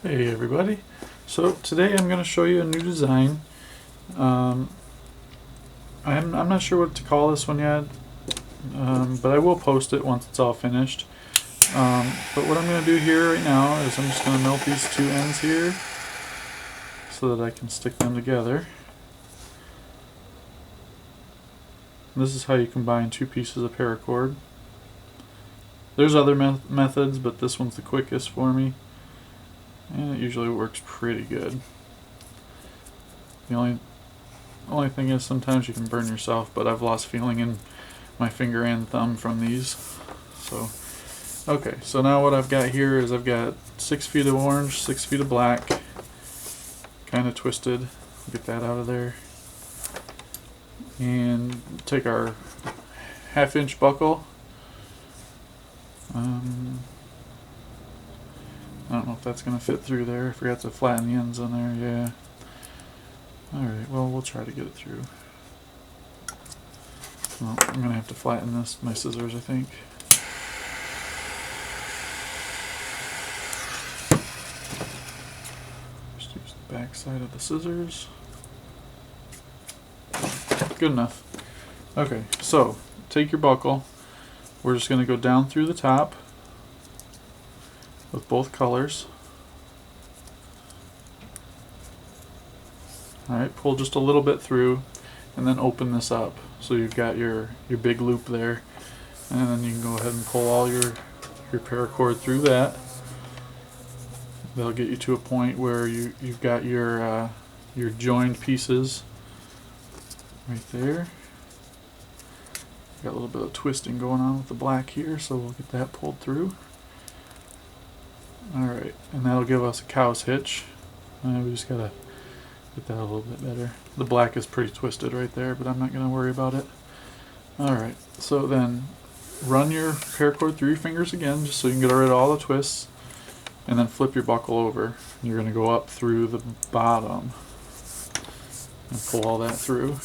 Hey everybody, so today I'm going to show you a new design. I'm not sure what to call this one yet, but I will post it once it's all finished. But what I'm going to do here right now is I'm just going to melt these two ends here so that I can stick them together. And this is how you combine two pieces of paracord. There's other methods, but this one's the quickest for me. And it usually works pretty good. The only thing is sometimes you can burn yourself, but I've lost feeling in my finger and thumb from these. So, okay, so now what I've got here is I've got 6 feet of orange, 6 feet of black, kind of twisted. Get that out of there. And take our 1/2-inch buckle. I don't know if that's going to fit through there. I forgot to flatten the ends on there. Yeah. Alright, well, we'll try to get it through. Well, I'm going to have to flatten this with my scissors, I think. Just use the back side of the scissors. Good enough. Okay, so take your buckle. We're just going to go down through the top with both colors. Alright, pull just a little bit through and then open this up. So you've got your big loop there. And then you can go ahead and pull all your paracord through that. That'll get you to a point where you've got your joined pieces right there. Got a little bit of twisting going on with the black here, so we'll get that pulled through. Alright, and that'll give us a cow's hitch. We just gotta get that a little bit better. The black is pretty twisted right there, but I'm not going to worry about it. Alright, so then run your paracord through your fingers again, just so you can get rid of all the twists, and then flip your buckle over. You're going to go up through the bottom and pull all that through.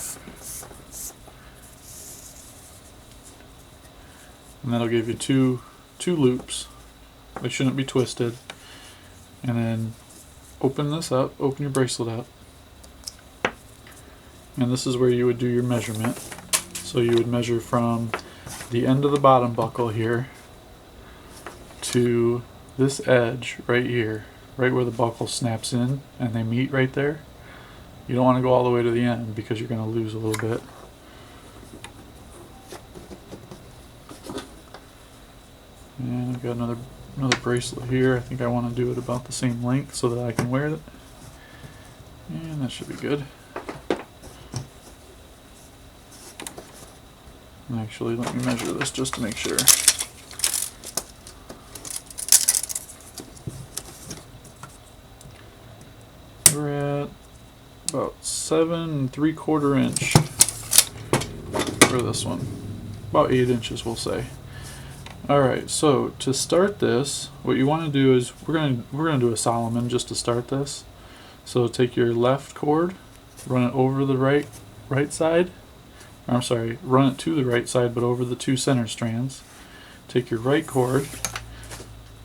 And that'll give you two loops. They shouldn't be twisted. And then open this up, open your bracelet up. And this is where you would do your measurement. So you would measure from the end of the bottom buckle here to this edge right here, right where the buckle snaps in and they meet right there. You don't want to go all the way to the end because you're going to lose a little bit. And I've got another bracelet here. I think I want to do it about the same length so that I can wear it. And that should be good. Actually, let me measure this just to make sure. We're at about 7 3/4 inch for this one. About 8 inches, we'll say. Alright, so to start this, what you want to do is we're gonna do a Solomon just to start this. So take your left cord, run it over the right side. I'm sorry, run it to the right side but over the 2 center strands. Take your right cord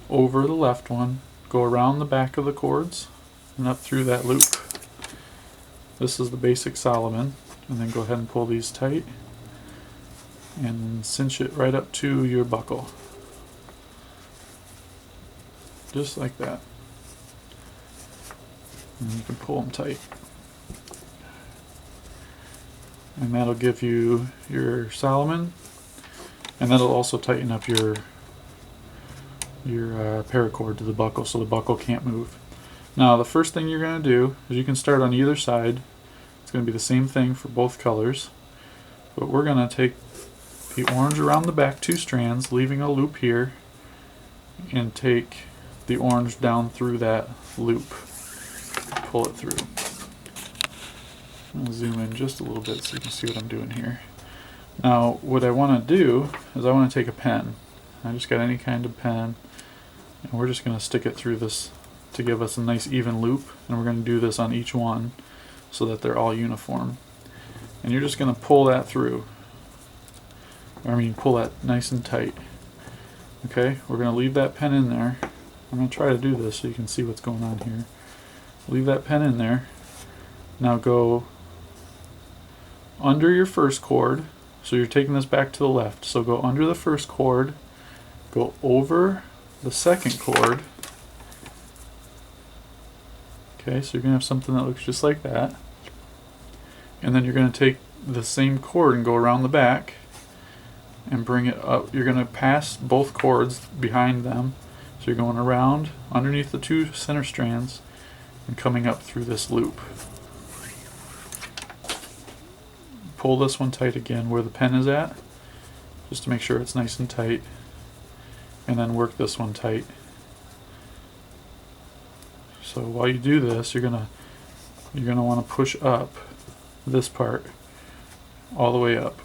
over the left one, go around the back of the cords and up through that loop. This is the basic Solomon, and then go ahead and pull these tight and cinch it right up to your buckle. Just like that. And you can pull them tight. And that'll give you your Solomon, and that'll also tighten up your paracord to the buckle so the buckle can't move. Now the first thing you're going to do is you can start on either side. It's going to be the same thing for both colors, but we're going to take the orange around the back 2 strands, leaving a loop here, and take the orange down through that loop. Pull it through. I'll zoom in just a little bit so you can see what I'm doing here. Now what I want to do is I want to take a pen. I just got any kind of pen, and we're just going to stick it through this to give us a nice even loop, and we're going to do this on each one so that they're all uniform. And you're just going to pull that through. Pull that nice and tight. Okay, we're going to leave that pen in there. I'm going to try to do this so you can see what's going on here. Leave that pen in there. Now go under your first cord. So you're taking this back to the left. So go under the first cord, go over the second cord. Okay, so you're going to have something that looks just like that. And then you're going to take the same cord and go around the back and bring it up. You're going to pass both cords behind them. So you're going around underneath the two center strands and coming up through this loop. Pull this one tight again where the pen is at, just to make sure it's nice and tight, and then work this one tight. So while you do this, you're gonna want to push up this part all the way up.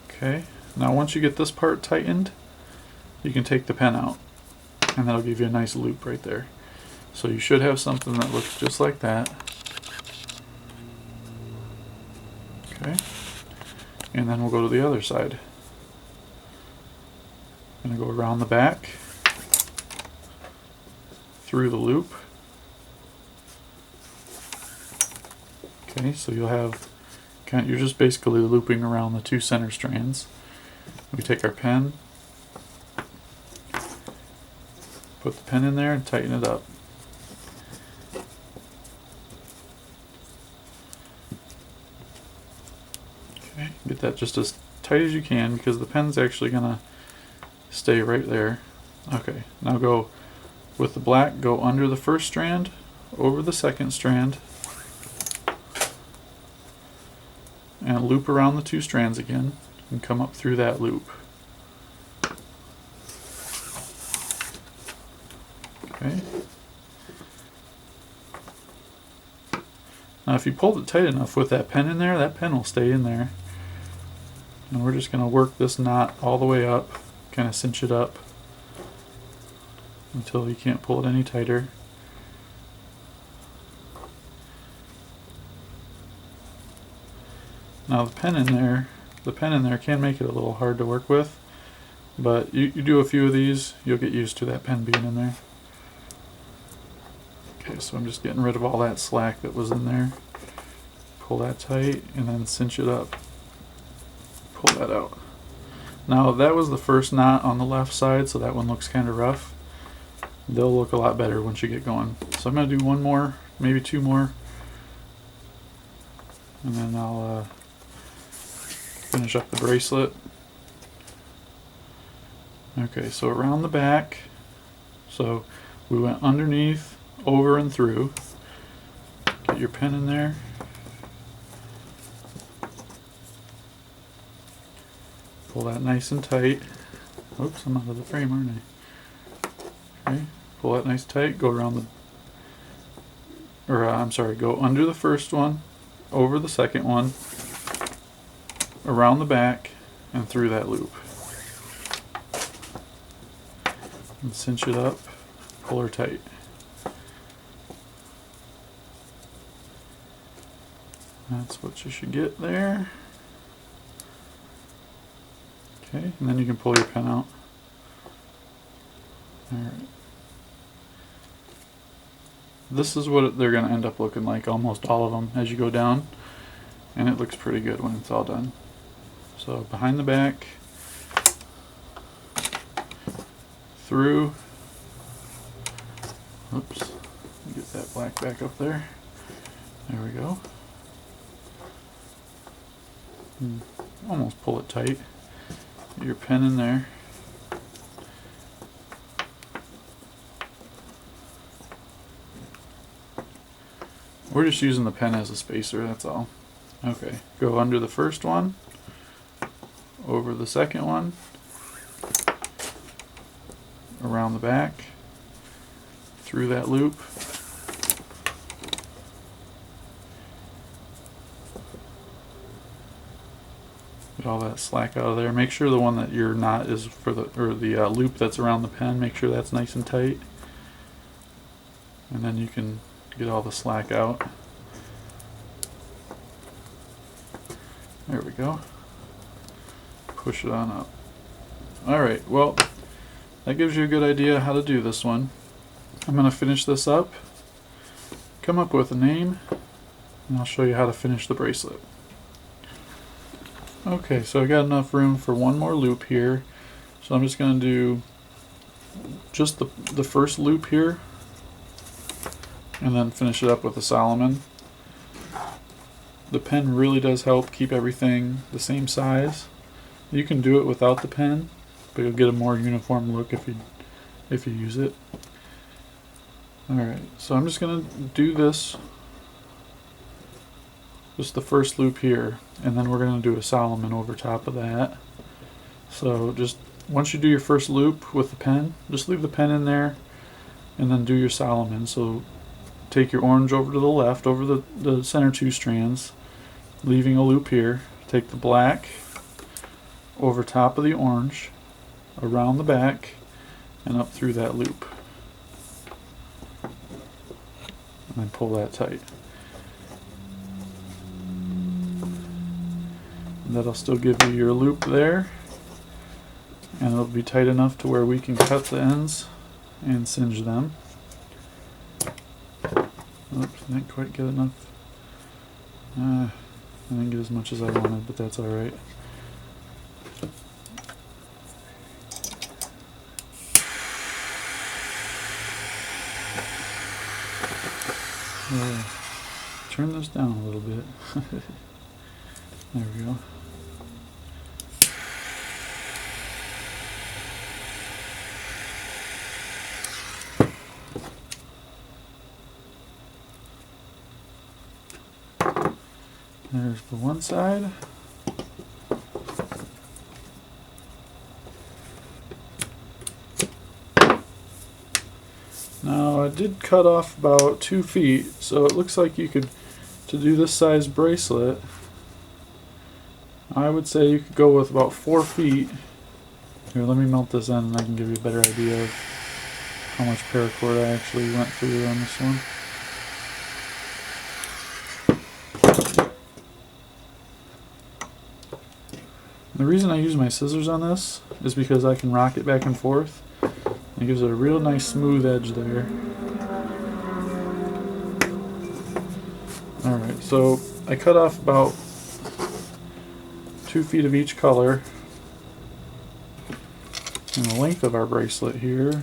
Okay, now once you get this part tightened, you can take the pen out, and that'll give you a nice loop right there. So you should have something that looks just like that. Okay, and then we'll go to the other side. I'm going to go around the back, through the loop. Okay, so you'll have, you're just basically looping around the two center strands. We take our pen, put the pen in there and tighten it up. Okay, get that just as tight as you can because the pen's actually gonna stay right there. Okay, now go with the black, go under the first strand, over the second strand, and loop around the two strands again and come up through that loop. Okay. Now if you pulled it tight enough with that pen in there, that pen will stay in there. And we're just going to work this knot all the way up, kind of cinch it up until you can't pull it any tighter. Now the pen in there can make it a little hard to work with, but you do a few of these, you'll get used to that pen being in there. Okay, so I'm just getting rid of all that slack that was in there. Pull that tight and then cinch it up. Pull that out. Now that was the first knot on the left side, so that one looks kind of rough. They'll look a lot better once you get going. So I'm going to do one more, maybe two more, and then I'll finish up the bracelet. Okay, so around the back, so we went underneath, over and through. Get your pen in there. Pull that nice and tight. Oops, I'm out of the frame, aren't I? Okay, pull that nice tight, go around go under the first one, over the second one, around the back, and through that loop. And cinch it up, pull her tight. That's what you should get there. Okay, and then you can pull your pen out. Alright. This is what they're going to end up looking like, almost all of them, as you go down. And it looks pretty good when it's all done. So behind the back, through, oops, get that black back up there. There we go. Almost pull it tight. Get your pen in there. We're just using the pen as a spacer, that's all. Okay, go under the first one, over the second one, around the back, through that loop. Get all that slack out of there. Make sure the one that your knot is for the loop that's around the pen, make sure that's nice and tight. And then you can get all the slack out. There we go. Push it on up. Alright, well, that gives you a good idea how to do this one. I'm going to finish this up, come up with a name, and I'll show you how to finish the bracelet. Okay, so I got enough room for one more loop here, so I'm just going to do just the first loop here and then finish it up with a Solomon. The pen really does help keep everything the same size. You can do it without the pen, but you'll get a more uniform look if you use it. Alright, so I'm just going to do this, just the first loop here, and then we're going to do a Solomon over top of that. So just once you do your first loop with the pen, just leave the pen in there and then do your Solomon. So take your orange over to the left, over the center two strands, leaving a loop here. Take the black over top of the orange, around the back, and up through that loop. And then pull that tight. And that'll still give you your loop there. And it'll be tight enough to where we can cut the ends and singe them. Oops, I didn't quite get enough. I didn't get as much as I wanted, but that's alright. Turn this down a little bit. There we go. There's the one side. Now I did cut off about 2 feet, so it looks like you could, to do this size bracelet, I would say you could go with about 4 feet. Here, let me melt this in and I can give you a better idea of how much paracord I actually went through on this one. The reason I use my scissors on this is because I can rock it back and forth. It gives it a real nice smooth edge there. Alright, so I cut off about 2 feet of each color. And the length of our bracelet here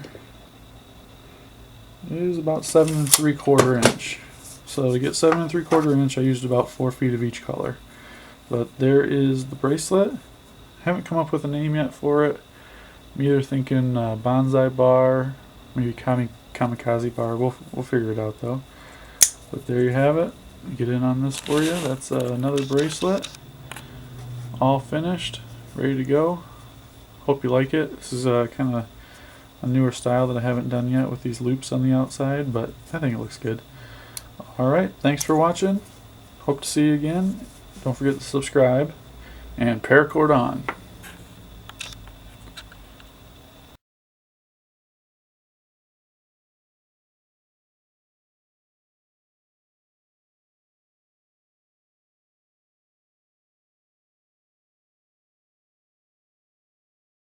is about 7 3/4 inch. So to get 7 3/4 inch, I used about 4 feet of each color. But there is the bracelet. Haven't come up with a name yet for it. I'm either thinking bonsai bar, maybe kamikaze bar. We'll figure it out though. But there you have it. Get in on this for you. That's another bracelet, all finished, ready to go. Hope you like it. This is kind of a newer style that I haven't done yet with these loops on the outside, but I think it looks good. Alright, thanks for watching. Hope to see you again. Don't forget to subscribe, and paracord on.